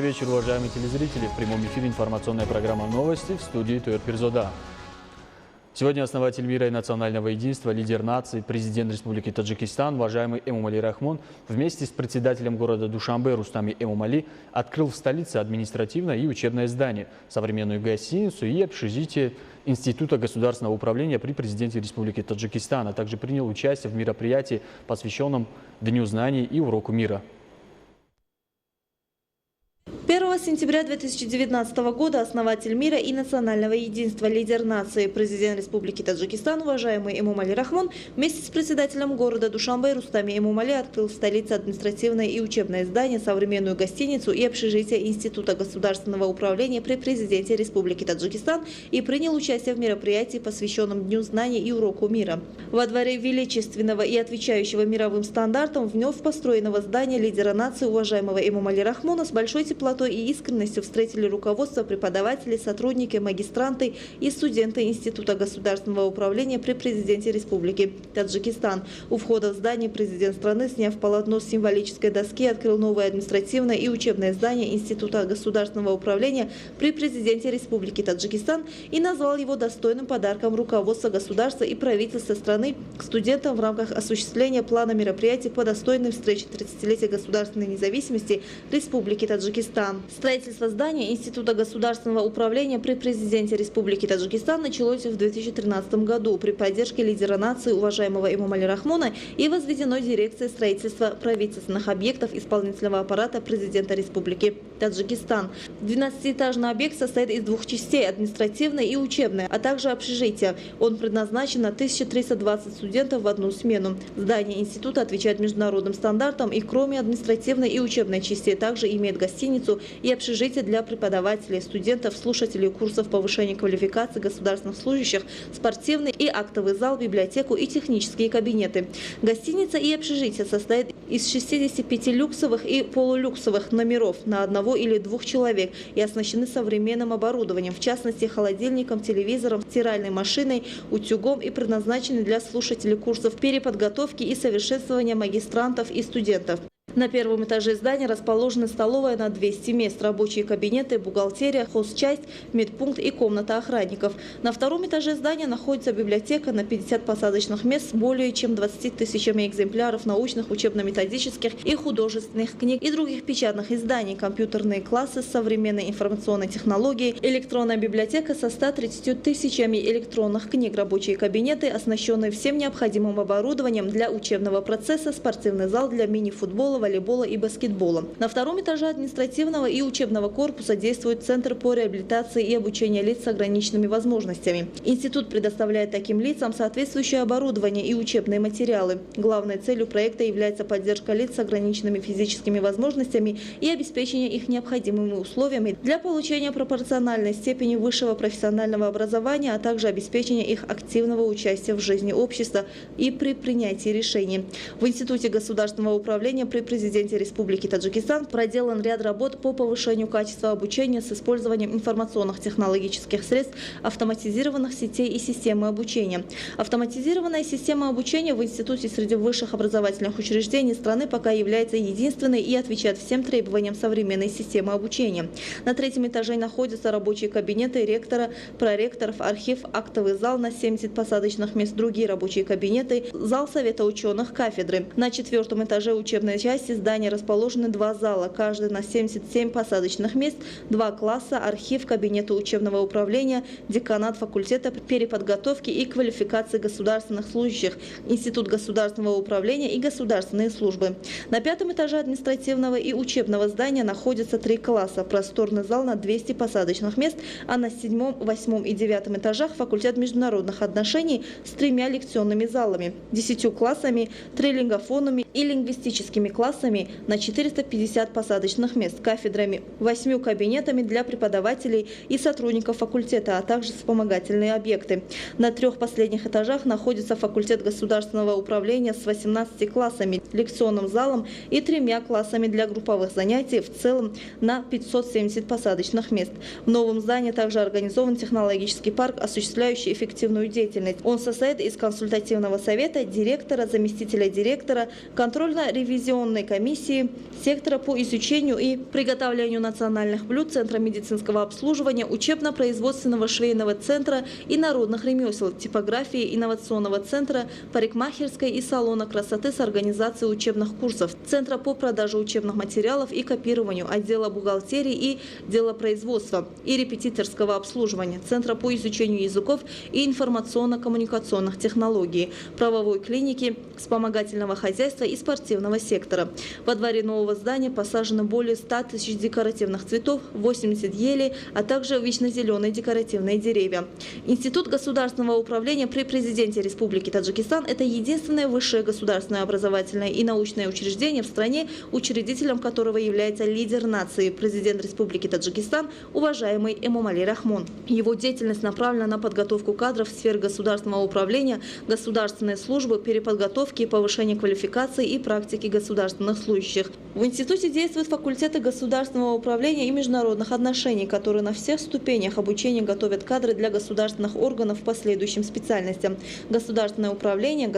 Добрый вечер, уважаемые телезрители. В прямом эфире информационная программа «Новости» в студии Туэр Пирзода. Сегодня основатель мира и национального единства, лидер нации, президент Республики Таджикистан, уважаемый Эмомали Рахмон, вместе с председателем города Душанбе Рустами Эмомали открыл в столице административное и учебное здание, современную гостиницу и общежитие Института государственного управления при президенте Республики Таджикистан, а также принял участие в мероприятии, посвященном Дню знаний и уроку мира. 1 сентября 2019 года основатель мира и национального единства, лидер нации, президент Республики Таджикистан, уважаемый Эмомали Рахмон, вместе с председателем города Душанбе Рустами Эмомали открыл в столице административное и учебное здание, современную гостиницу и общежитие Института государственного управления при президенте Республики Таджикистан и принял участие в мероприятии, посвященном Дню знаний и уроку мира. Во дворе величественного и отвечающего мировым стандартам вновь построенного здания лидера нации, уважаемого Эмомали Рахмона, с большой теплотой и искренностью встретили руководство, преподаватели, сотрудники, магистранты и студенты Института государственного управления при президенте Республики Таджикистан. У входа в здание президент страны, сняв полотно с символической доски, открыл новое административное и учебное здание Института государственного управления при президенте Республики Таджикистан и назвал его достойным подарком руководства государства и правительства страны к студентам в рамках осуществления плана мероприятий по достойной встрече 30-летия государственной независимости Республики Таджикистан. Строительство здания Института государственного управления при президенте Республики Таджикистан началось в 2013 году при поддержке лидера нации, уважаемого Эмомали Рахмона, и возведено дирекцией строительства правительственных объектов исполнительного аппарата президента Республики Таджикистан. 12-этажный объект состоит из двух частей – административной и учебной, а также общежития. Он предназначен на 1320 студентов в одну смену. Здание института отвечает международным стандартам и кроме административной и учебной частей также имеет гостиницу и общежитие для преподавателей, студентов, слушателей курсов повышения квалификации государственных служащих, спортивный и актовый зал, библиотеку и технические кабинеты. Гостиница и общежитие состоят из 65 люксовых и полулюксовых номеров на одного или двух человек и оснащены современным оборудованием, в частности холодильником, телевизором, стиральной машиной, утюгом и предназначены для слушателей курсов переподготовки и совершенствования магистрантов и студентов. На первом этаже здания расположена столовая на 200 мест, рабочие кабинеты, бухгалтерия, хозчасть, медпункт и комната охранников. На втором этаже здания находится библиотека на 50 посадочных мест с более чем 20 тысячами экземпляров научных, учебно-методических и художественных книг и других печатных изданий, компьютерные классы с современной информационной технологией, электронная библиотека со 130 тысячами электронных книг, рабочие кабинеты, оснащенные всем необходимым оборудованием для учебного процесса, спортивный зал для мини-футбола, волейбола и баскетбола. На втором этаже административного и учебного корпуса действует Центр по реабилитации и обучению лиц с ограниченными возможностями. Институт предоставляет таким лицам соответствующее оборудование и учебные материалы. Главной целью проекта является поддержка лиц с ограниченными физическими возможностями и обеспечение их необходимыми условиями для получения пропорциональной степени высшего профессионального образования, а также обеспечение их активного участия в жизни общества и при принятии решений. В Институте государственного управления при президенте Республики Таджикистан проделан ряд работ по повышению качества обучения с использованием информационных технологических средств, автоматизированных сетей и системы обучения. Автоматизированная система обучения в институте среди высших образовательных учреждений страны пока является единственной и отвечает всем требованиям современной системы обучения. На третьем этаже находятся рабочие кабинеты ректора, проректоров, архив, актовый зал на 70 посадочных мест, другие рабочие кабинеты, зал совета ученых, кафедры. На четвертом этаже учебной части здания расположены два зала, каждый на 77 посадочных мест, два класса, архив, кабинеты учебного управления, деканат факультета переподготовки и квалификации государственных служащих, Институт государственного управления и государственные службы. На пятом этаже административного и учебного здания находятся три класса, просторный зал на 200 посадочных мест, а на седьмом, восьмом и девятом этажах факультет международных отношений с тремя лекционными залами, 10 классами, трилингофонами и лингвистическими классами на 450 посадочных мест, кафедрами, 8 кабинетами для преподавателей и сотрудников факультета, а также вспомогательные объекты. На трех последних этажах находится факультет государственного управления с 18 классами, лекционным залом и 3 классами для групповых занятий, в целом на 570 посадочных мест. В новом здании также организован технологический парк, осуществляющий эффективную деятельность. Он состоит из консультативного совета, директора, заместителя директора, контрольно-ревизионной Постоянной комиссии сектора по изучению и приготовлению национальных блюд, Центра медицинского обслуживания, учебно-производственного швейного центра и народных ремесел, типографии, инновационного центра, парикмахерской и салона красоты с организацией учебных курсов, Центра по продаже учебных материалов и копированию, отдела бухгалтерии и делопроизводства и репетиторского обслуживания, Центра по изучению языков и информационно-коммуникационных технологий, правовой клиники, вспомогательного хозяйства и спортивного сектора. Во дворе нового здания посажено более 100 тысяч декоративных цветов, 80 елей, а также вечно-зеленые декоративные деревья. Институт государственного управления при президенте Республики Таджикистан – это единственное высшее государственное образовательное и научное учреждение в стране, учредителем которого является лидер нации, президент Республики Таджикистан, уважаемый Эмомали Рахмон. Его деятельность направлена на подготовку кадров в сфере государственного управления, государственной службы, переподготовки и повышения квалификации и практики государственных служащих. В институте действуют факультеты государственного управления и международных отношений, которые на всех ступенях обучения готовят кадры для государственных органов в последующим специальностям: государственное управление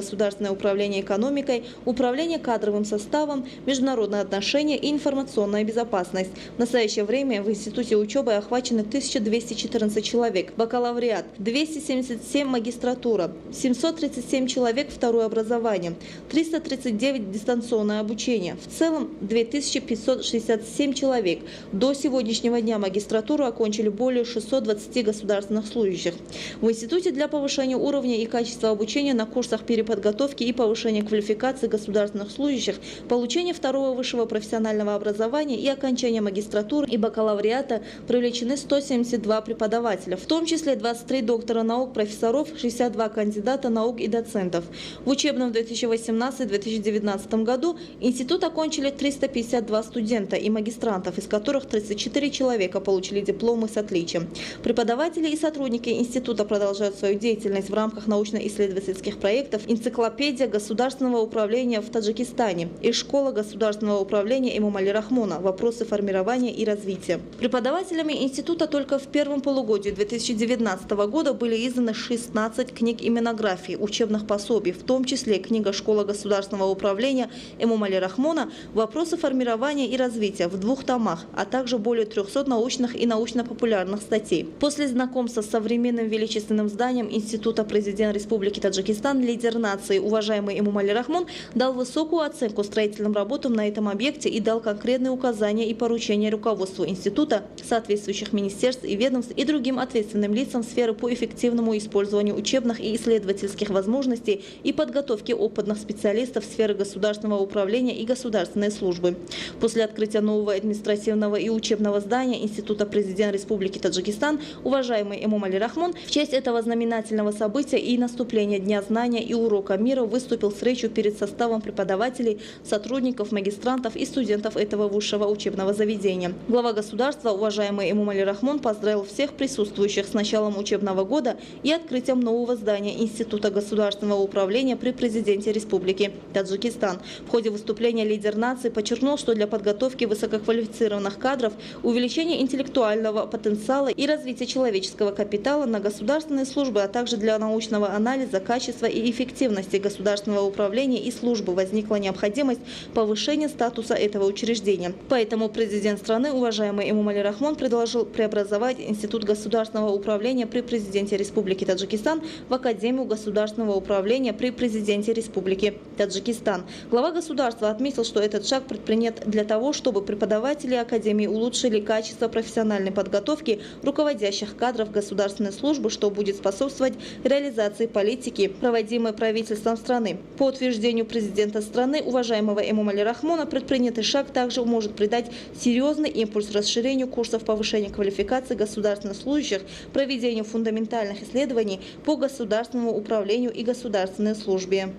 экономикой, управление кадровым составом, международные отношения и информационная безопасность. В настоящее время в институте учебы охвачены 1214 человек, бакалавриат, 277 магистратура, 737 человек второе образование, 339 дистанционное обучение. В целом 2567 человек. До сегодняшнего дня магистратуру окончили более 620 государственных служащих. В институте для повышения уровня и качества обучения на курсах переподготовки и повышения квалификации государственных служащих, получения второго высшего профессионального образования и окончания магистратуры и бакалавриата привлечены 172 преподавателя, в том числе 23 доктора наук, профессоров, 62 кандидата наук и доцентов. В учебном 2018-2019 году институт окончили 352 студента и магистрантов, из которых 34 человека получили дипломы с отличием. Преподаватели и сотрудники института продолжают свою деятельность в рамках научно-исследовательских проектов «Энциклопедия государственного управления в Таджикистане» и «Школа государственного управления Эмомали Рахмона. Вопросы формирования и развития». Преподавателями института только в первом полугодии 2019 года были изданы 16 книг и монографий, учебных пособий, в том числе книга «Школа государственного управления Эмомали Рахмона. Вопросы формирования и развития» в 2 томах, а также более 300 научных и научно-популярных статей. После знакомства с современным величественным зданием института президент Республики Таджикистан, лидер нации, уважаемый Эмомали Рахмон, дал высокую оценку строительным работам на этом объекте и дал конкретные указания и поручения руководству института, соответствующих министерств и ведомств и другим ответственным лицам сферы по эффективному использованию учебных и исследовательских возможностей и подготовке опытных специалистов сферы государственного управления и государственной службы. После открытия нового административного и учебного здания института президент Республики Таджикистан, уважаемый Эмомали Рахмон, в честь этого знаменательного события и наступления Дня знания и урока мира выступил с речью перед составом преподавателей, сотрудников, магистрантов и студентов этого высшего учебного заведения. Глава государства, уважаемый Эмомали Рахмон, поздравил всех присутствующих с началом учебного года и открытием нового здания Института государственного управления при президенте Республики Таджикистан. В ходе выступления лидер нации подчеркнул, что для подготовки высококвалифицированных кадров, увеличения интеллектуального потенциала и развития человеческого капитала на государственные службы, а также для научного анализа качества и эффективности государственного управления и службы возникла необходимость повышения статуса этого учреждения. Поэтому президент страны, уважаемый Эмомали Рахмон, предложил преобразовать Институт государственного управления при президенте Республики Таджикистан в Академию государственного управления при президенте Республики Таджикистан. Глава государства отметил, что этот шаг предпринят для того, чтобы преподаватели Академии улучшили качество профессиональной подготовки руководящих кадров государственной службы, что будет способствовать реализации политики, проводимой правительством страны. По утверждению президента страны, уважаемого Эмомали Рахмона, предпринятый шаг также может придать серьезный импульс расширению курсов повышения квалификации государственных служащих, проведению фундаментальных исследований по государственному управлению и государственной службе.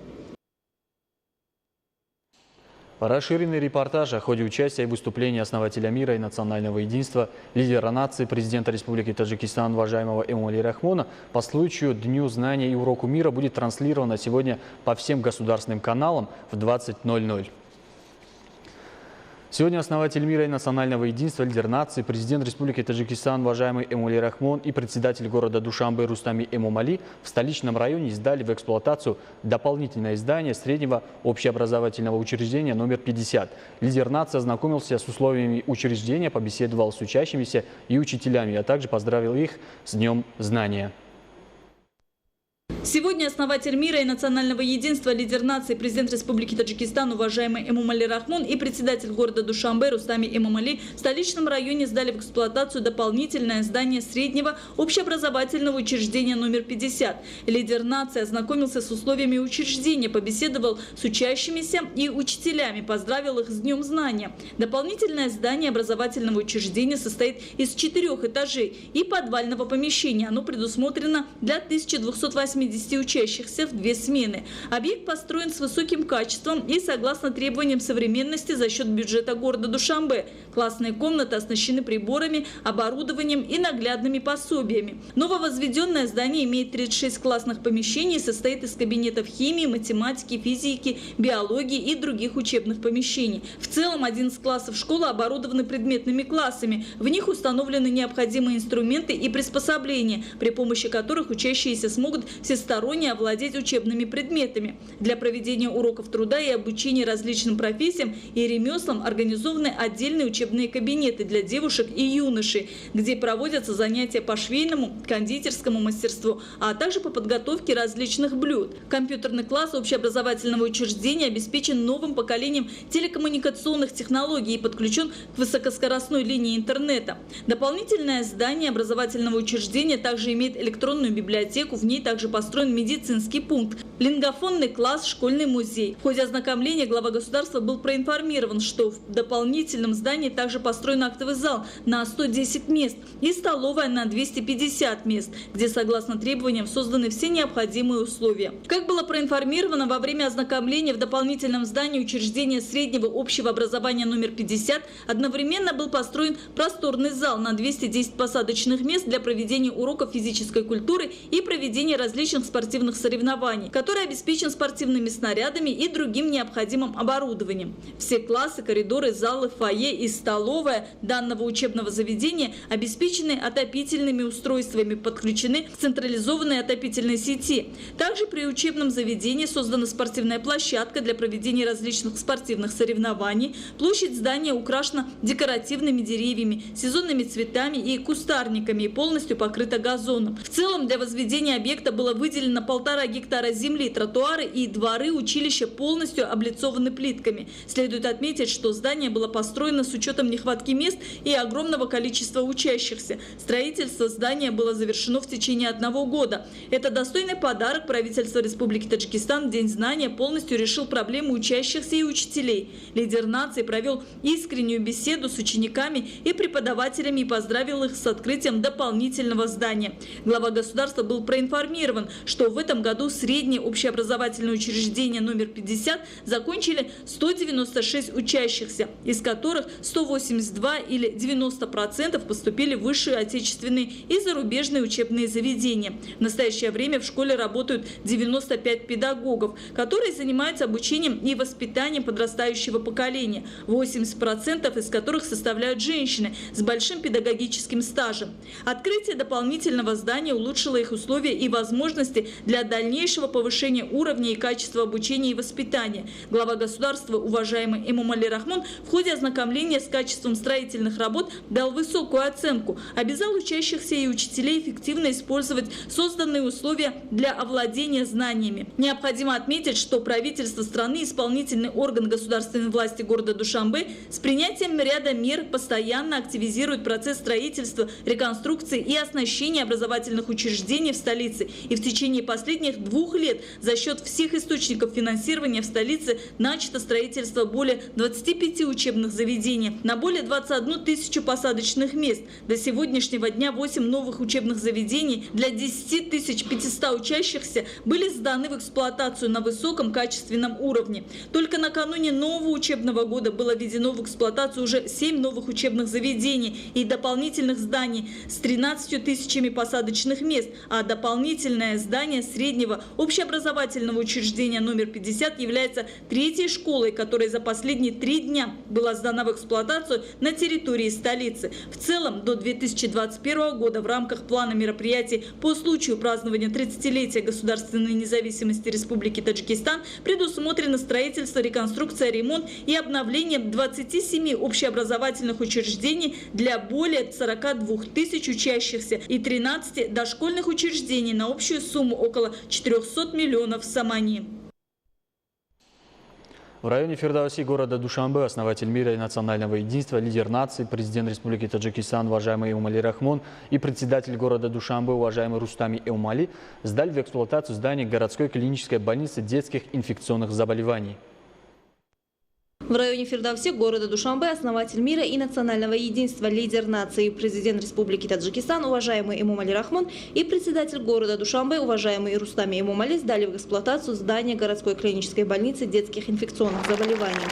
Расширенный репортаж о ходе участия и выступления основателя мира и национального единства, лидера нации, президента Республики Таджикистан, уважаемого Эмомали Рахмона, по случаю Дню знания и уроку мира будет транслировано сегодня по всем государственным каналам в 20:00. Сегодня основатель мира и национального единства, лидер нации, президент Республики Таджикистан, уважаемый Эмомали Рахмон и председатель города Душанбе Рустами Эмомали в столичном районе сдали в эксплуатацию дополнительное здание среднего общеобразовательного учреждения номер 50. Лидер нации ознакомился с условиями учреждения, побеседовал с учащимися и учителями, а также поздравил их с Днем знания. Сегодня основатель мира и национального единства, лидер нации, президент Республики Таджикистан, уважаемый Эмомали Рахмон и председатель города Душанбе Рустами Эмомали в столичном районе сдали в эксплуатацию дополнительное здание среднего общеобразовательного учреждения номер 50. Лидер нации ознакомился с условиями учреждения, побеседовал с учащимися и учителями, поздравил их с Днем знания. Дополнительное здание образовательного учреждения состоит из 4 этажей и подвального помещения. Оно предусмотрено для 1280 учащихся в 2 смены. Объект построен с высоким качеством и согласно требованиям современности за счет бюджета города Душанбе. Классные комнаты оснащены приборами, оборудованием и наглядными пособиями. Нововозведенное здание имеет 36 классных помещений и состоит из кабинетов химии, математики, физики, биологии и других учебных помещений. В целом 11 классов школы оборудованы предметными классами. В них установлены необходимые инструменты и приспособления, при помощи которых учащиеся смогут всесторонне овладеть учебными предметами. Для проведения уроков труда и обучения различным профессиям и ремеслам организованы отдельные учебные кабинеты для девушек и юношей, где проводятся занятия по швейному, кондитерскому мастерству, а также по подготовке различных блюд. Компьютерный класс общеобразовательного учреждения обеспечен новым поколением телекоммуникационных технологий и подключен к высокоскоростной линии интернета. Дополнительное здание образовательного учреждения также имеет электронную библиотеку, в ней также построен медицинский пункт, лингофонный класс, школьный музей. В ходе ознакомления глава государства был проинформирован, что в дополнительном здании также построен актовый зал на 110 мест и столовая на 250 мест, где согласно требованиям созданы все необходимые условия. Как было проинформировано, во время ознакомления в дополнительном здании учреждения среднего общего образования номер 50 одновременно был построен просторный зал на 210 посадочных мест для проведения уроков физической культуры и проведения различных спортивных соревнований, который обеспечен спортивными снарядами и другим необходимым оборудованием. Все классы, коридоры, залы, фойе и столовая данного учебного заведения обеспечены отопительными устройствами, подключены к централизованной отопительной сети. Также при учебном заведении создана спортивная площадка для проведения различных спортивных соревнований. Площадь здания украшена декоративными деревьями, сезонными цветами и кустарниками и полностью покрыта газоном. В целом для возведения объекта было выделено 1,5 гектара земли, тротуары и дворы училища полностью облицованы плитками. Следует отметить, что здание было построено с учетом нехватки мест и огромного количества учащихся. Строительство здания было завершено в течение 1 года. Это достойный подарок. Правительства Республики Таджикистан в День знания полностью решил проблемы учащихся и учителей. Лидер нации провел искреннюю беседу с учениками и преподавателями и поздравил их с открытием дополнительного здания. Глава государства был проинформирован, что в этом году среднее общеобразовательное учреждение номер 50 закончили 196 учащихся, из которых 182 или 90% поступили в высшие отечественные и зарубежные учебные заведения. В настоящее время в школе работают 95 педагогов, которые занимаются обучением и воспитанием подрастающего поколения, 80% из которых составляют женщины с большим педагогическим стажем. Открытие дополнительного здания улучшило их условия и возможности для дальнейшего повышения уровня и качества обучения и воспитания. Глава государства, уважаемый Эмомали Рахмон, в ходе ознакомления с качеством строительных работ дал высокую оценку, обязал учащихся и учителей эффективно использовать созданные условия для овладения знаниями. Необходимо отметить, что правительство страны, исполнительный орган государственной власти города Душанбе с принятием ряда мер постоянно активизирует процесс строительства, реконструкции и оснащения образовательных учреждений в столице. И в течение последних 2 лет за счет всех источников финансирования в столице начато строительство более 25 учебных заведений на более 21 тысячу посадочных мест. До сегодняшнего дня 8 новых учебных заведений для 10 500 учащихся были сданы в эксплуатацию на высоком качественном уровне. Только накануне нового учебного года было введено в эксплуатацию уже 7 новых учебных заведений и дополнительных зданий с 13 тысячами посадочных мест, а дополнительное здание среднего общеобразовательного учреждения номер 50 является третьей школой, которая за последние 3 дня была сдана в эксплуатацию на территории столицы. В целом, до 2021 года в рамках плана мероприятий по случаю празднования 30-летия государственной независимости Республики Таджикистан предусмотрено строительство, реконструкция, ремонт и обновление 27 общеобразовательных учреждений для более 42 тысяч учащихся и 13 дошкольных учреждений на общую сумму около 400 миллионов самани. В районе Фирдауси города Душанбе основатель мира и национального единства, лидер нации, президент Республики Таджикистан, уважаемый Эмомали Рахмон, и председатель города Душанбе, уважаемый Рустами Эмомали, сдали в эксплуатацию здание городской клинической больницы детских инфекционных заболеваний. В районе Фирдауси города Душанбе основатель мира и национального единства, лидер нации, президент Республики Таджикистан, уважаемый Эмомали Рахмон, и председатель города Душанбе, уважаемый Рустами Эмомали, сдали в эксплуатацию здание городской клинической больницы детских инфекционных заболеваний.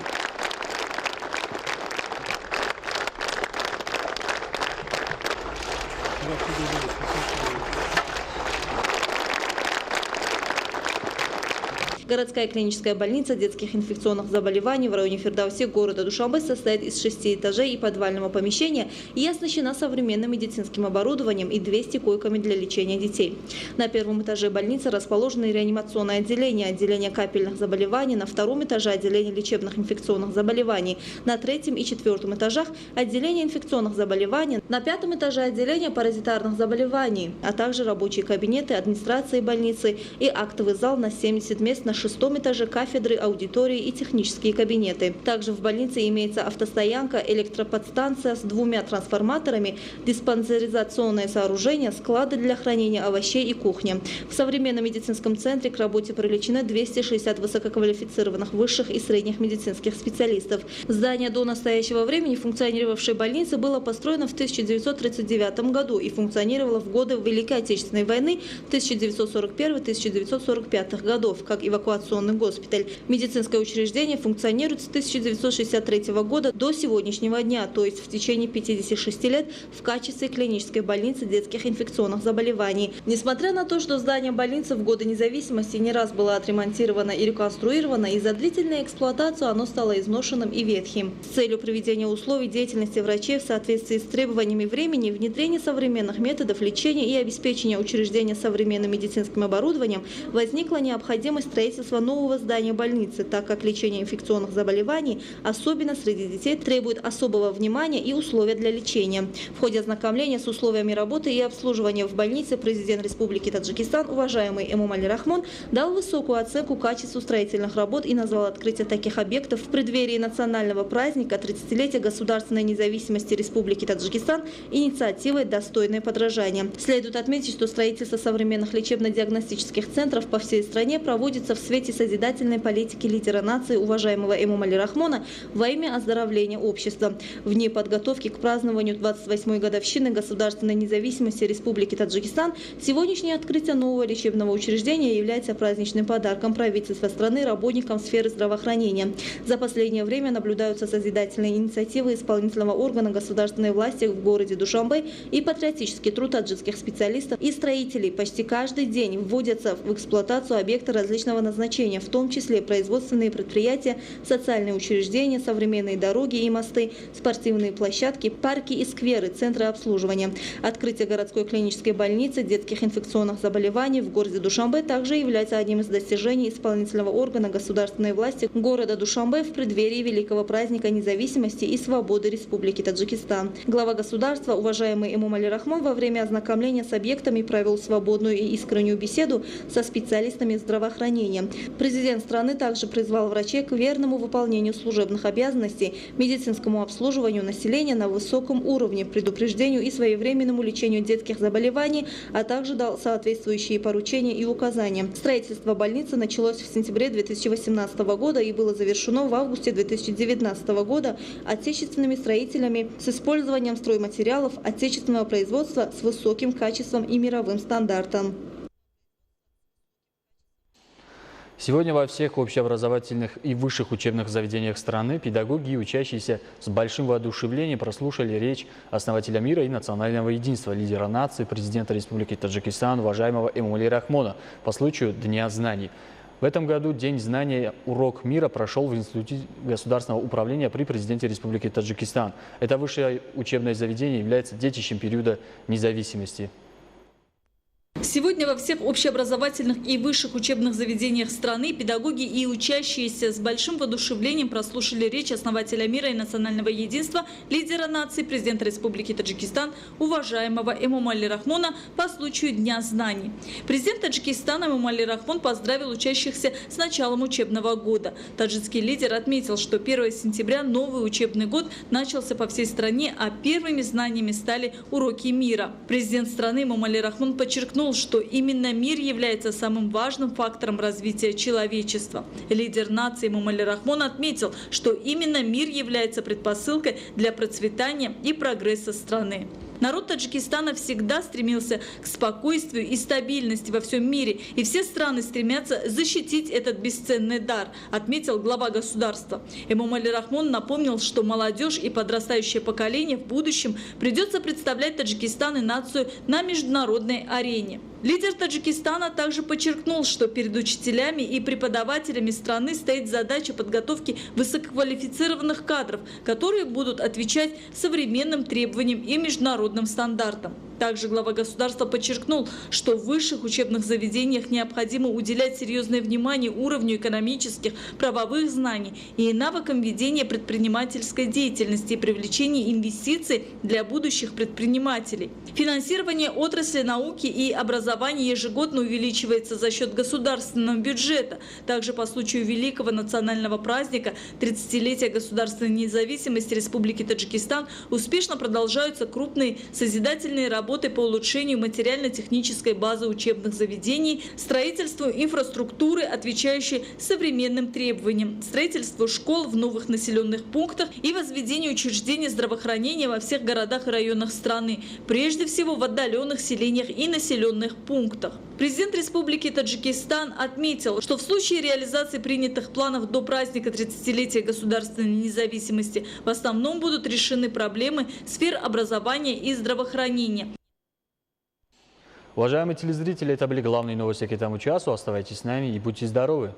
Городская клиническая больница детских инфекционных заболеваний в районе Фирдауси города Душанбе состоит из 6 этажей и подвального помещения и оснащена современным медицинским оборудованием и 200 койками для лечения детей. На первом этаже больницы расположено реанимационное отделение, отделение капельных заболеваний, на втором этаже отделение лечебных инфекционных заболеваний, на третьем и четвертом этажах отделение инфекционных заболеваний, на пятом этаже отделение паразитарных заболеваний, а также рабочие кабинеты администрации больницы и актовый зал на 70 мест, на 6-м этаже кафедры, аудитории и технические кабинеты. Также в больнице имеется автостоянка, электроподстанция с 2 трансформаторами, диспансеризационное сооружение, склады для хранения овощей и кухня. В современном медицинском центре к работе привлечены 260 высококвалифицированных высших и средних медицинских специалистов. Здание до настоящего времени функционировавшей больницы было построено в 1939 году и функционировало в годы Великой Отечественной войны 1941-1945 годов, как эвакуационный госпиталь. Медицинское учреждение функционирует с 1963 года до сегодняшнего дня, то есть в течение 56 лет в качестве клинической больницы детских инфекционных заболеваний. Несмотря на то, что здание больницы в годы независимости не раз было отремонтировано и реконструировано, из-за длительной эксплуатации оно стало изношенным и ветхим. С целью приведения условий деятельности врачей в соответствии с требованиями времени, внедрения современных методов лечения и обеспечения учреждения современным медицинским оборудованием возникла необходимость строительства нового здания больницы, так как лечение инфекционных заболеваний, особенно среди детей, требует особого внимания и условия для лечения. В ходе ознакомления с условиями работы и обслуживания в больнице президент Республики Таджикистан, уважаемый Эмомали Рахмон, дал высокую оценку качеству строительных работ и назвал открытие таких объектов в преддверии национального праздника 30-летия государственной независимости Республики Таджикистан инициативой достойной подражания. Следует отметить, что строительство современных лечебно-диагностических центров по всей стране проводится в свете созидательной политики лидера нации, уважаемого Эмомали Рахмона, во имя оздоровления общества. В дни подготовки к празднованию 28-й годовщины государственной независимости Республики Таджикистан сегодняшнее открытие нового лечебного учреждения является праздничным подарком правительства страны работникам сферы здравоохранения. За последнее время наблюдаются созидательные инициативы исполнительного органа государственной власти в городе Душанбе и патриотический труд таджикских специалистов и строителей. Почти каждый день вводятся в эксплуатацию объекты различного назначения, в том числе производственные предприятия, социальные учреждения, современные дороги и мосты, спортивные площадки, парки и скверы, центры обслуживания. Открытие городской клинической больницы детских инфекционных заболеваний в городе Душанбе также является одним из достижений исполнительного органа государственной власти города Душанбе в преддверии великого праздника независимости и свободы Республики Таджикистан. Глава государства, уважаемый Эмомали Рахмон, во время ознакомления с объектами провел свободную и искреннюю беседу со специалистами здравоохранения. Президент страны также призвал врачей к верному выполнению служебных обязанностей, медицинскому обслуживанию населения на высоком уровне, предупреждению и своевременному лечению детских заболеваний, а также дал соответствующие поручения и указания. Строительство больницы началось в сентябре 2018 года и было завершено в августе 2019 года отечественными строителями с использованием стройматериалов отечественного производства с высоким качеством и мировым стандартом. Сегодня во всех общеобразовательных и высших учебных заведениях страны педагоги и учащиеся с большим воодушевлением прослушали речь основателя мира и национального единства, лидера нации, президента Республики Таджикистан, уважаемого Эмомали Рахмона по случаю Дня знаний. В этом году День знания «Урок мира» прошел в Институте государственного управления при президенте Республики Таджикистан. Это высшее учебное заведение является детищем периода независимости. Сегодня во всех общеобразовательных и высших учебных заведениях страны педагоги и учащиеся с большим воодушевлением прослушали речь основателя мира и национального единства, лидера нации, президента Республики Таджикистан, уважаемого Эмомали Рахмона по случаю Дня знаний. Президент Таджикистана Эмомали Рахмон поздравил учащихся с началом учебного года. Таджикский лидер отметил, что 1 сентября новый учебный год начался по всей стране, а первыми знаниями стали уроки мира. Президент страны Эмомали Рахмон подчеркнул, что именно мир является самым важным фактором развития человечества. Лидер нации Эмомали Рахмон отметил, что именно мир является предпосылкой для процветания и прогресса страны. Народ Таджикистана всегда стремился к спокойствию и стабильности во всем мире, и все страны стремятся защитить этот бесценный дар, отметил глава государства. Эмомали Рахмон напомнил, что молодежь и подрастающее поколение в будущем придется представлять Таджикистан и нацию на международной арене. Лидер Таджикистана также подчеркнул, что перед учителями и преподавателями страны стоит задача подготовки высококвалифицированных кадров, которые будут отвечать современным требованиям и международным стандартам. Также глава государства подчеркнул, что в высших учебных заведениях необходимо уделять серьезное внимание уровню экономических, правовых знаний и навыкам ведения предпринимательской деятельности и привлечения инвестиций для будущих предпринимателей. Финансирование отрасли науки и образования ежегодно увеличивается за счет государственного бюджета. Также по случаю великого национального праздника 30-летия государственной независимости Республики Таджикистан успешно продолжаются крупные созидательные работы по улучшению материально-технической базы учебных заведений, строительству инфраструктуры, отвечающей современным требованиям, строительству школ в новых населенных пунктах и возведению учреждений здравоохранения во всех городах и районах страны, прежде всего в отдаленных селениях и населенных пунктах. Президент Республики Таджикистан отметил, что в случае реализации принятых планов до праздника 30-летия государственной независимости в основном будут решены проблемы сфер образования и здравоохранения. Уважаемые телезрители, это были главные новости к этому часу. Оставайтесь с нами и будьте здоровы!